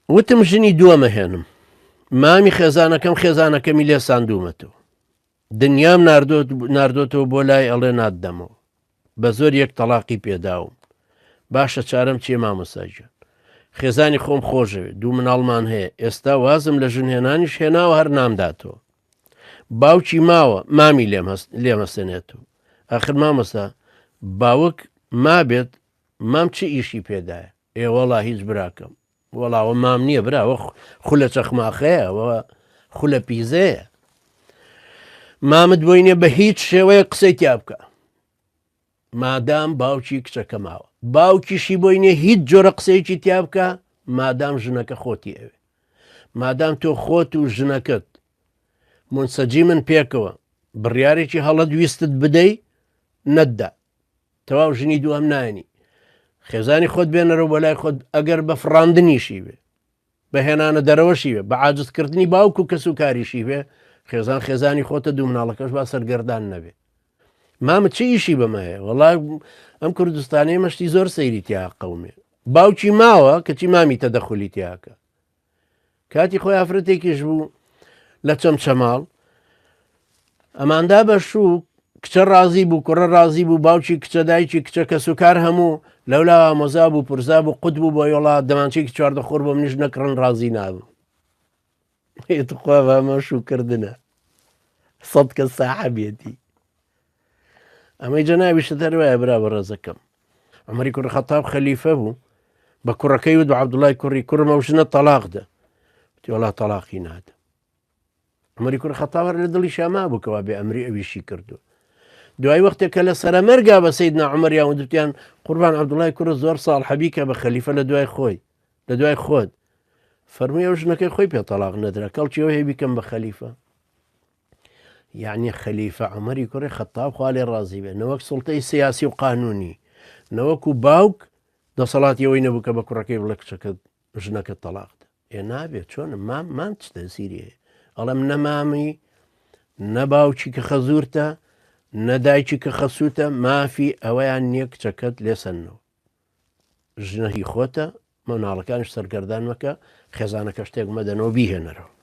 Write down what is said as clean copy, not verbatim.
وتم ژنی دووەمەهێنم مامی خێزانەکەم خێزانەکەمی لێ ساندوومەتەوە دنیام ناردۆتەوە بۆ لای ئەڵێ ناددەمەوە بە زۆر یەک تەلاقی پێداوم باشە چارەم چێ مامۆساجان خێزانی خۆم خۆشەوێ دوو مناڵمان هەیە ئێستا وازم لە ژنهێنانیش هێناوە هەر نامداتەوە باوکی ماوە مامی لێمەسێنێتەوە ئاخر مامۆستا باوک مابێت مام چه ئیشی پێدایە ئێوەڵا هیچ براکەم وەڵاوە مام نییە براوە خو لە چەخماخەیە وە خو لە پیزەیە مامت بۆینێ بە هیچ شێوەیە قسەی تیا بکە مادام باوکی کچەکە ماوە باوکیشی بۆینێ هیچ جۆرە قسەیەکی تیا بکە مادام ژنەکە خۆتی ئەوێ مادام تۆ خۆت و ژنەکەت منسەجی من پێکەوە بڕیارێکی هەڵە دویستت بدەی نەتدا تەواو ژنی دووەم نایەنی خێزانی خۆت بێنەرەوە بە لای خۆت ئەگەر بە فڕاندنیشی بێ بە هێنانە دەرەوەشی بێ بە عاجزکردنی باوک و کەس و کاریشی بێ خێزانی خۆتە دوو مناڵەکەش با سەرگەردان نەبێ مامە چه ئیشی بەمەیە وەڵای ئەم کوردستانەی مەشتی زۆر سەیری تیا قەومێ باوکی ماوە کەچی مامی تەدەخولی تیاکە کاتی خۆی ئافرەتێکیش بوو لە چەمچەماڵ ئەماندا بەشوو کچە ڕازی بوو کوڕە ڕازی بوو باوکی کچە دایکی کچە کە سوکار هەموو لەولا ئامۆزا بوو پرزا بوو قوت بوو بۆ وڵات دەمانچێکی چواردەخۆر بۆ منیش نەکڕن ڕازی نابوو خوا بەمە شوکردنە سەد کەس ساحەبێتی ئەمەی جەنابیشە دەروایە برا بە ڕێزەکەم عومەری کوڕی خەتاب خەلیفە بوو بە کوڕەکەی وت بە عەبدوڵای کوڕی کوڕم ئەو ژنە تەلاق دە وتی وەڵا تەلاقی نادە عومەری کوڕی خەتاب هەر لە دڵی شاما بوو کەوا بێ ئەمری ئەویشی کردو دوای وەختێکە لە سەرەمەرگا بە سەیدنا عومەریان وتیان قوربان عەبدوڵای کوڕ زۆر ساڵ حەبیکە بە خەلیفە لە دوای خۆی لە دوای خۆت فەرمووی ئەو ژنەکەی خۆی پێ تەلاق نەدرا کەڵکیەوە هەیە بیکەم بە خەلیفە یعنی خەلیفە عومەری کوڕی خەتاب خوا لێ ڕازی بێ نەوەک سوڵتەی سیاسی و قانونی نەوەکو باوک دەسەڵاتی ئەوەی نەبوو کە بە کوڕەکەی بڵێ کچەکە ژنەکە تەلاقدە نابێت چۆنە مام چ تەسیریە ئەڵێم نەمامی نەباوکی کە خەزوورتە نەدایکی کە خەسووتە مافی ئەوەیان نییە کچەکەت لێسەنەوە ژنەهی خۆتە مەناڵەکانش سەرگەردان مەکە خێزانەکە شتێک مەدەنەوە بیهێنەرەوە